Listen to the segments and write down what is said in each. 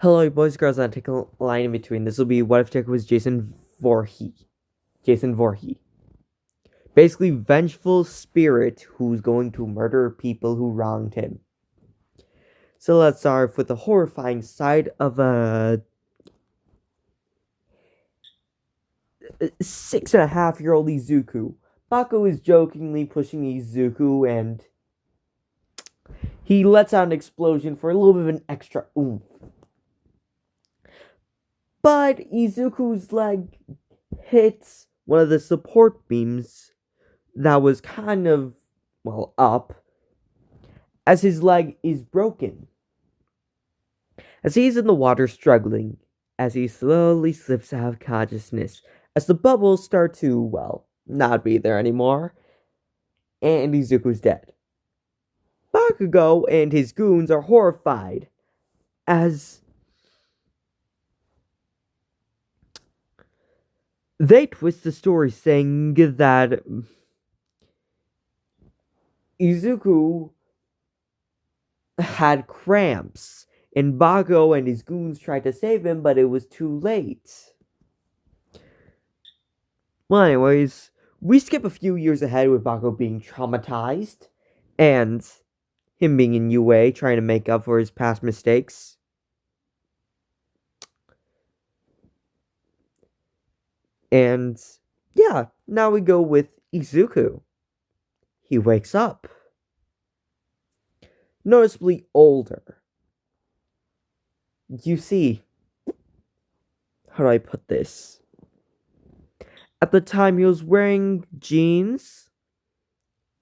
Hello, boys, girls, and take a line in between. This will be what if Jacob was Jason Voorhees. Jason Voorhees. Basically, vengeful spirit who's going to murder people who wronged him. So let's start with the horrifying side of a 6.5-year-old Izuku. Bako is jokingly pushing Izuku and he lets out an explosion for a little bit of an extra oomph. But Izuku's leg hits one of the support beams that was kind of, up, as his leg is broken. As he's in the water struggling, as he slowly slips out of consciousness, as the bubbles start to, not be there anymore, and Izuku's dead. Bakugo and his goons are horrified, as they twist the story saying that Izuku had cramps, and Bago and his goons tried to save him, but it was too late. Well, anyways, we skip a few years ahead with Bago being traumatized, and him being in UA, trying to make up for his past mistakes. And, yeah, now we go with Izuku. He wakes up. Noticeably older. You see, how do I put this? At the time, he was wearing jeans,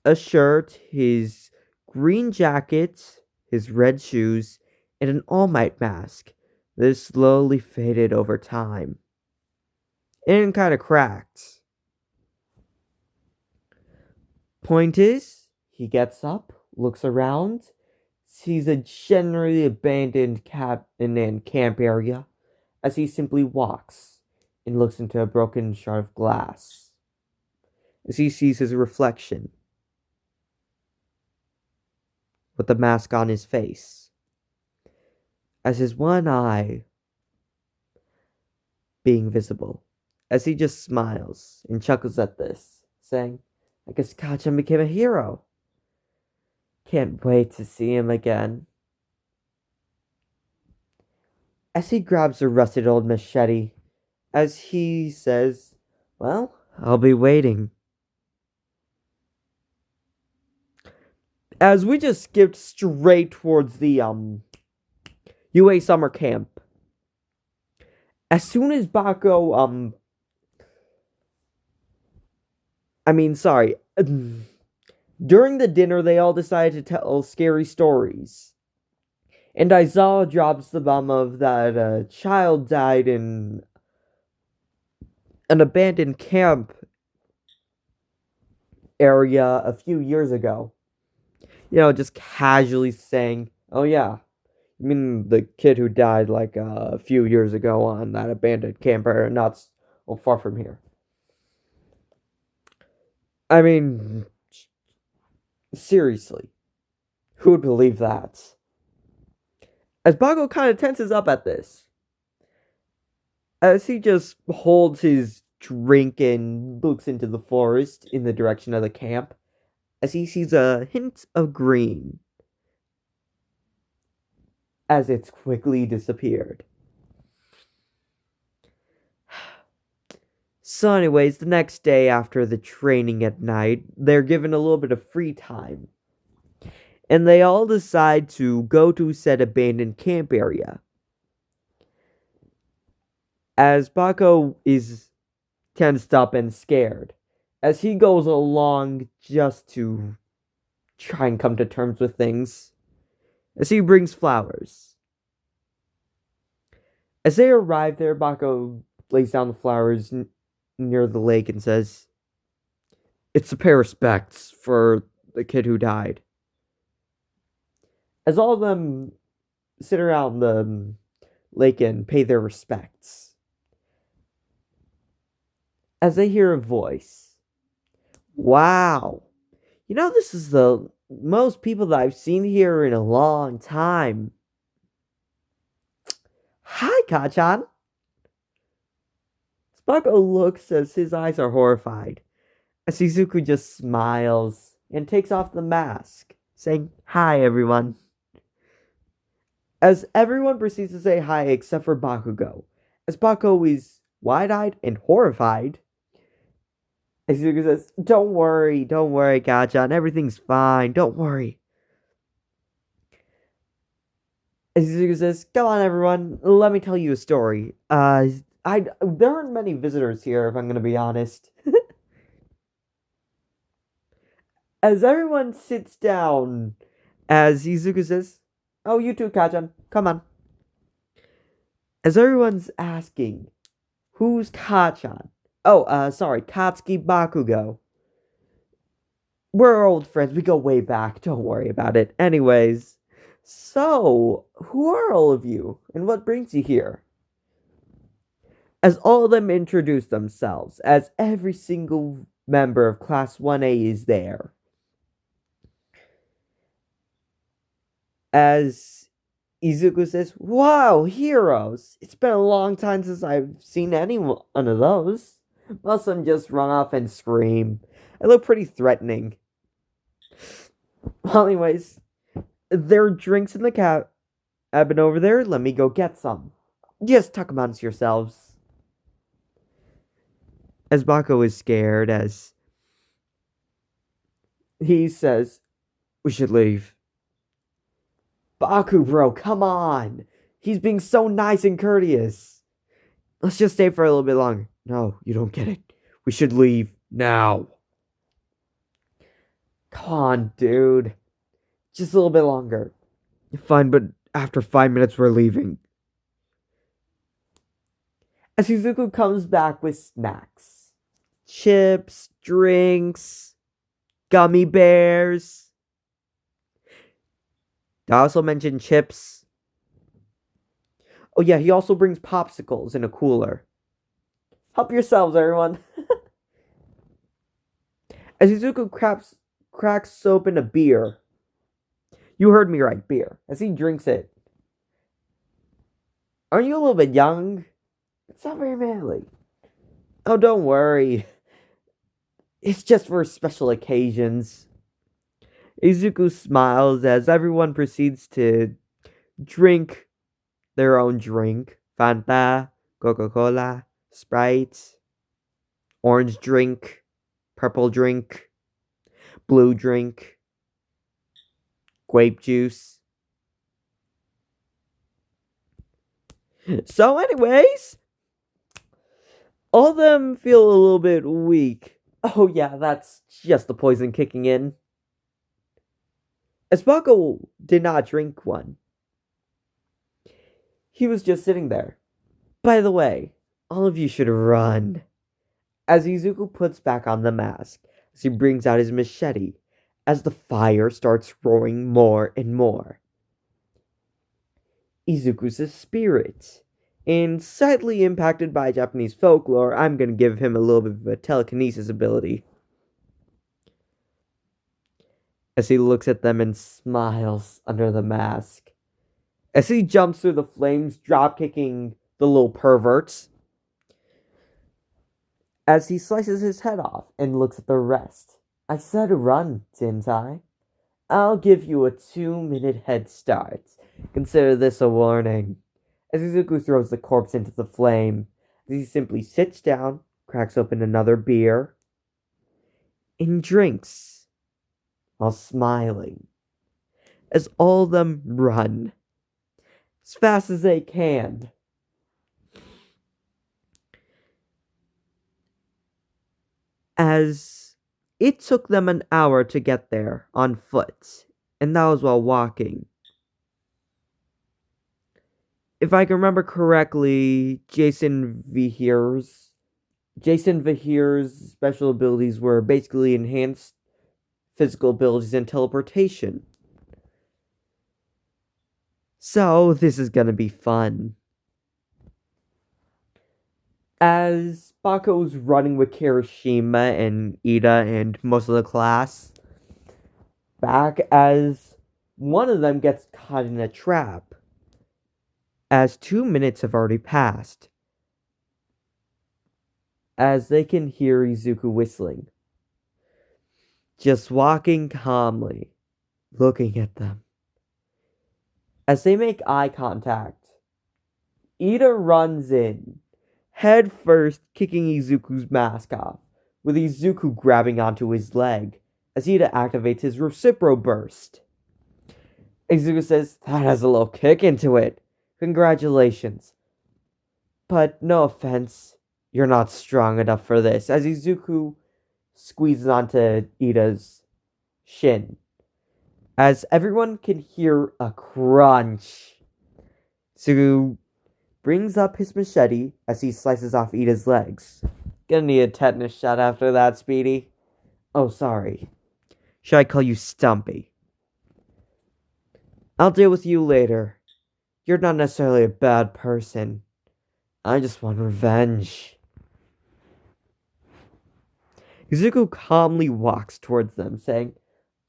a shirt, his green jacket, his red shoes, and an All Might mask that slowly faded over time. And kind of cracked. Point is, he gets up, looks around, sees a generally abandoned camp area as he simply walks and looks into a broken shard of glass. As he sees his reflection with the mask on his face. As his one eye being visible. As he just smiles and chuckles at this, saying, I guess Kachan became a hero. Can't wait to see him again. As he grabs a rusted old machete, as he says, well, I'll be waiting. As we just skipped straight towards the UA summer camp. As soon as Bako during the dinner, they all decided to tell scary stories. And Aizawa drops the bomb of that a child died in an abandoned camp area a few years ago. Just casually saying, oh yeah, you mean the kid who died like a few years ago on that abandoned camp area, not so far from here. I mean, seriously, who would believe that? As Bago kind of tenses up at this, as he just holds his drink and looks into the forest in the direction of the camp, as he sees a hint of green, as it's quickly disappeared. So anyways, the next day after the training at night, they're given a little bit of free time. And they all decide to go to said abandoned camp area. As Bako is tensed up and scared, as he goes along just to try and come to terms with things, as he brings flowers. As they arrive there, Bako lays down the flowers near the lake and says, it's to pay respects for the kid who died. As all of them sit around the lake and pay their respects, as they hear a voice, wow, this is the most people that I've seen here in a long time. Hi, Kachan. Spako looks as his eyes are horrified, as Izuku just smiles and takes off the mask, saying, Hi, everyone. As everyone proceeds to say hi except for Bakugo, as Bako is wide-eyed and horrified, as Izuku says, don't worry, Kachan, everything's fine, don't worry. As Izuku says, come on, everyone, let me tell you a story. There aren't many visitors here, if I'm going to be honest. As everyone sits down, as Izuku says, oh, you too, Kachan, come on. As everyone's asking, who's Kachan? Oh, sorry, Katsuki Bakugo. We're old friends, we go way back, don't worry about it. Anyways, so, who are all of you, and what brings you here? As all of them introduce themselves, as every single member of Class 1A is there. As Izuku says, wow, heroes! It's been a long time since I've seen any one of those. Most of them just run off and scream. They look pretty threatening. Well, anyways, there are drinks in the cabin over there. Let me go get some. Just talk amongst yourselves. As Bako is scared, as he says, we should leave. Baku, bro, come on. He's being so nice and courteous. Let's just stay for a little bit longer. No, you don't get it. We should leave now. Come on, dude. Just a little bit longer. Fine, but after 5 minutes, we're leaving. As Izuku comes back with snacks. Chips, drinks, gummy bears. I also mentioned chips. Oh yeah, he also brings popsicles in a cooler. Help yourselves, everyone. As Izuku cracks open a beer. You heard me right, beer. As he drinks it. Aren't you a little bit young? It's not very manly. Oh, don't worry. It's just for special occasions. Izuku smiles as everyone proceeds to drink their own drink. Fanta, Coca-Cola, Sprite, orange drink, purple drink, blue drink, grape juice. So anyways, all of them feel a little bit weak. Oh yeah, that's just the poison kicking in. As Bako did not drink one. He was just sitting there. By the way, all of you should run. As Izuku puts back on the mask, as he brings out his machete, as the fire starts roaring more and more. Izuku's a spirit, and slightly impacted by Japanese folklore, I'm going to give him a little bit of a telekinesis ability. As he looks at them and smiles under the mask. As he jumps through the flames, drop-kicking the little perverts. As he slices his head off and looks at the rest. I said run, didn't I? I'll give you a 2-minute head start. Consider this a warning. As Izuku throws the corpse into the flame, he simply sits down, cracks open another beer, and drinks, while smiling. As all of them run, as fast as they can. As it took them an hour to get there on foot, and that was while walking. If I can remember correctly, Jason Voorhees' special abilities were basically enhanced physical abilities and teleportation. So, this is gonna be fun. As Bako's running with Kirishima and Ida and most of the class, back as one of them gets caught in a trap. as 2 minutes have already passed, as they can hear Izuku whistling, just walking calmly, looking at them. As they make eye contact, Ida runs in, head first kicking Izuku's mask off, with Izuku grabbing onto his leg as Ida activates his Recipro Burst. Izuku says, "That has a little kick into it. Congratulations. But no offense, you're not strong enough for this," as Izuku squeezes onto Ida's shin. As everyone can hear a crunch, Izuku brings up his machete as he slices off Ida's legs. Gonna need a tetanus shot after that, Speedy. Oh, sorry. Should I call you Stumpy? I'll deal with you later. You're not necessarily a bad person. I just want revenge. Izuku calmly walks towards them, saying,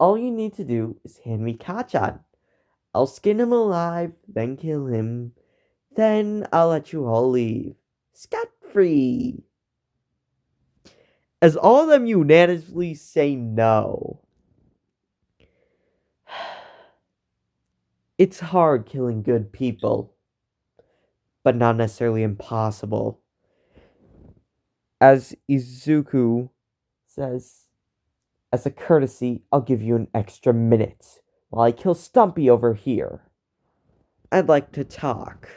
"All you need to do is hand me Kachan. I'll skin him alive, then kill him. Then I'll let you all leave. Scot-free." As all of them unanimously say no. It's hard killing good people, but not necessarily impossible. As Izuku says, "As a courtesy, I'll give you an extra minute while I kill Stumpy over here. I'd like to talk."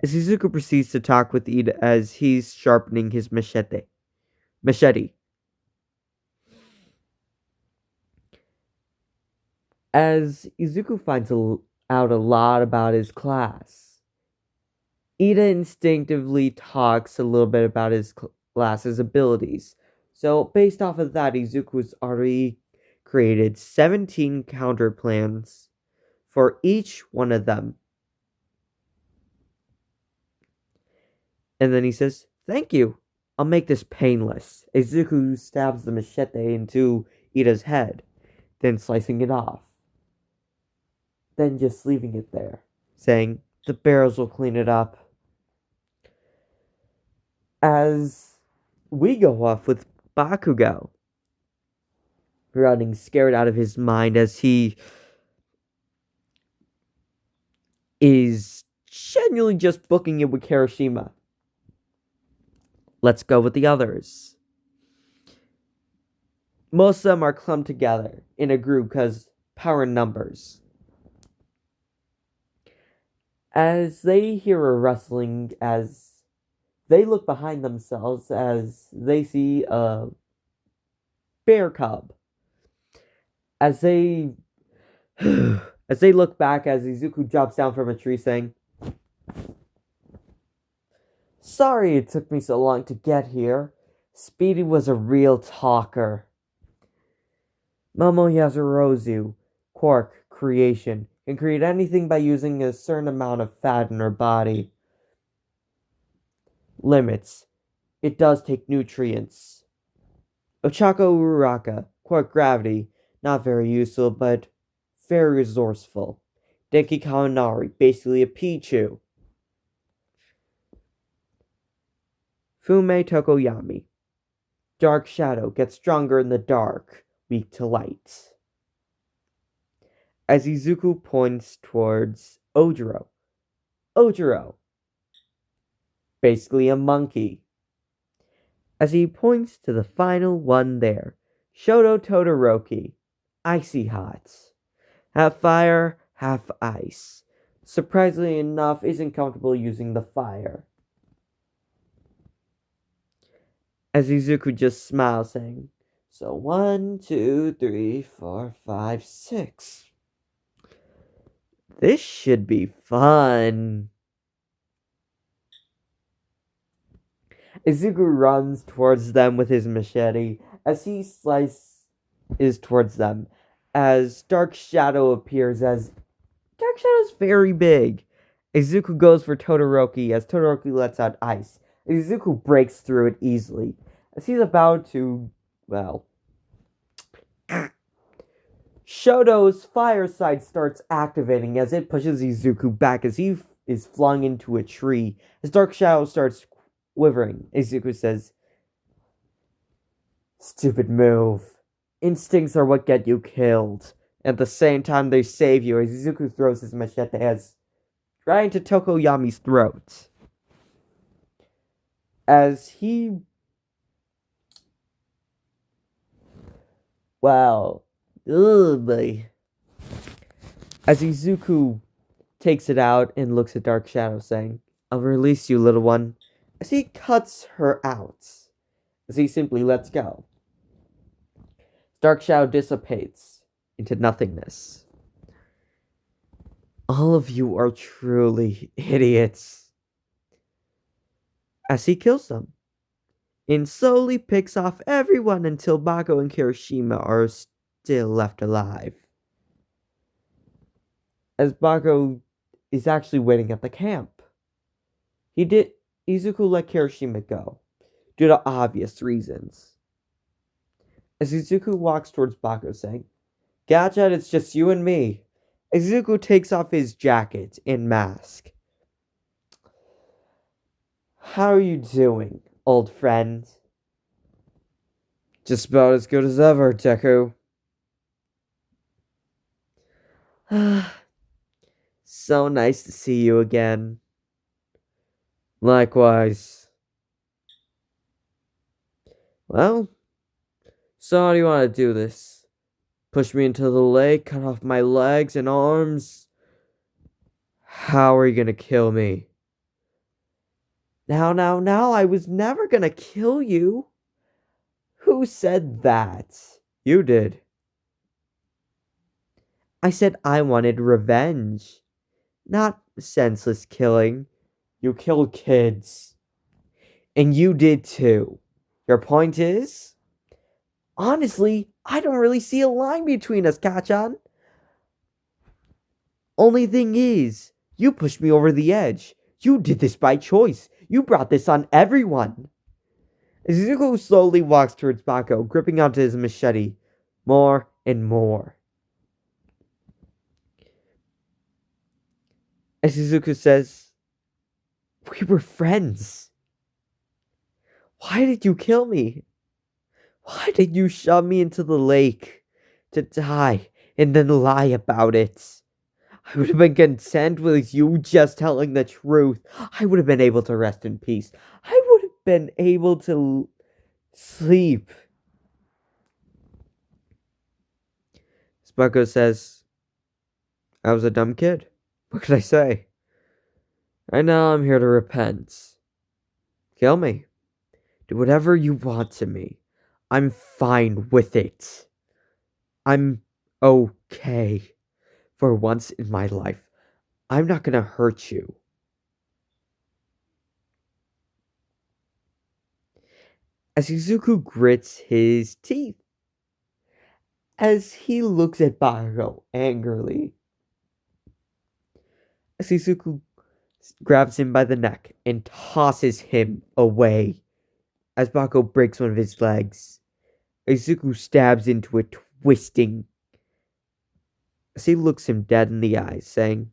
As Izuku proceeds to talk with Ida as he's sharpening his machete. As Izuku finds out a lot about his class, Ida instinctively talks a little bit about his class's abilities. So based off of that, Izuku's already created 17 counter plans for each one of them. And then he says, "Thank you. I'll make this painless." Izuku stabs the machete into Ida's head, then slicing it off. Then just leaving it there, saying, "The barrels will clean it up." As we go off with Bakugo running scared out of his mind as he is genuinely just booking it with Kirishima. Let's go with the others. Most of them are clumped together in a group because power in numbers. As they hear a rustling, as they look behind themselves, as they see a bear cub. As they look back, as Izuku drops down from a tree, saying, "Sorry it took me so long to get here. Speedy was a real talker." Momo Yasurozu, Quark, creation, can create anything by using a certain amount of fat in her body. Limits. It does take nutrients. Ochako Uraraka, Quark gravity, not very useful, but very resourceful. Denki Kaminari, basically a Pichu. Fume Tokoyami, dark shadow, gets stronger in the dark, weak to light. As Izuku points towards Ojiro, basically a monkey. As he points to the final one there, Shoto Todoroki, icy hot. Half fire, half ice. Surprisingly enough, isn't comfortable using the fire. As Izuku just smiles, saying, "So 1, 2, 3, 4, 5, 6. This should be fun." Izuku runs towards them with his machete as he slices towards them. As Dark Shadow appears, as Dark Shadow is very big. Izuku goes for Todoroki as Todoroki lets out ice. Izuku breaks through it easily as he's about to, Shoto's fireside starts activating as it pushes Izuku back as he is flung into a tree. His dark shadow starts quivering. Izuku says, "Stupid move. Instincts are what get you killed." At the same time they save you, as Izuku throws his machete as right into Tokoyami's throat. As he... Wow. Ugh, boy. As Izuku takes it out and looks at Dark Shadow, saying, "I'll release you, little one." As he cuts her out. As he simply lets go. Dark Shadow dissipates into nothingness. "All of you are truly idiots." As he kills them. And slowly picks off everyone until Bako and Kirishima are still left alive. As Bako is actually waiting at the camp. Izuku let Kirishima go, due to obvious reasons. As Izuku walks towards Bako saying, "Gachet, it's just you and me." Izuku takes off his jacket and mask. "How are you doing, old friend?" "Just about as good as ever, Deku." "So nice to see you again." "Likewise." "Well, so how do you want to do this? Push me into the lake, cut off my legs and arms? How are you gonna kill me?" Now, I was never gonna kill you." "Who said that?" "You did." "I said I wanted revenge, not senseless killing." "You killed kids." "And you did too. Your point is?" "Honestly, I don't really see a line between us, Kachan. Only thing is, you pushed me over the edge. You did this by choice. You brought this on everyone." Izuku slowly walks towards Bako, gripping onto his machete more and more. As Izuku says, "We were friends. Why did you kill me? Why did you shove me into the lake to die and then lie about it? I would have been content with you just telling the truth. I would have been able to rest in peace. I would have been able to sleep." Sparko says, "I was a dumb kid. What could I say? Right now I'm here to repent. Kill me. Do whatever you want to me. I'm fine with it. I'm okay. For once in my life, I'm not gonna hurt you." As Izuku grits his teeth, as he looks at Bago angrily, as Izuku grabs him by the neck and tosses him away, as Bago breaks one of his legs, Izuku stabs into it, twisting, as he looks him dead in the eyes, saying,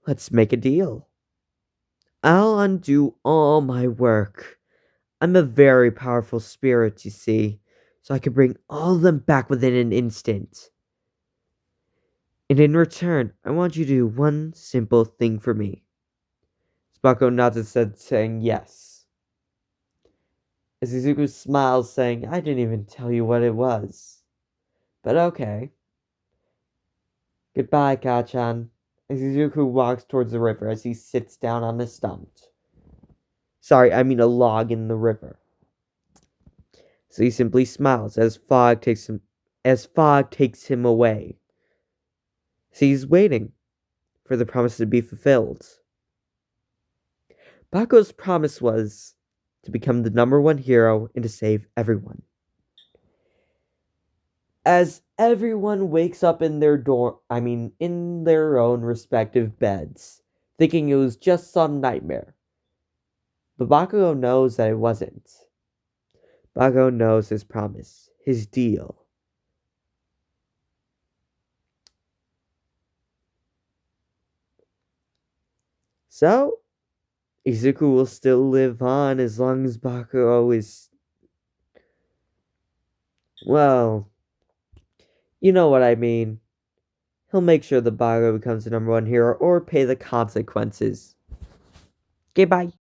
"Let's make a deal. I'll undo all my work. I'm a very powerful spirit, you see, so I can bring all of them back within an instant. And in return, I want you to do one simple thing for me." Spako nods his head, saying yes. As Izuku smiles, saying, "I didn't even tell you what it was. But okay. Goodbye, Kachan." As Izuku walks towards the river as he sits down on a stump. Sorry, I mean a log in the river. So he simply smiles as fog takes him away. So he's waiting for the promise to be fulfilled. Bako's promise was to become the #1 hero and to save everyone. As everyone wakes up in in their own respective beds, thinking it was just some nightmare. But Bakugo knows that it wasn't. Bakugo knows his promise, his deal. So, Izuku will still live on as long as Bakuro is, well, you know what I mean. He'll make sure the Bakuro becomes the number one hero or pay the consequences. Okay, bye.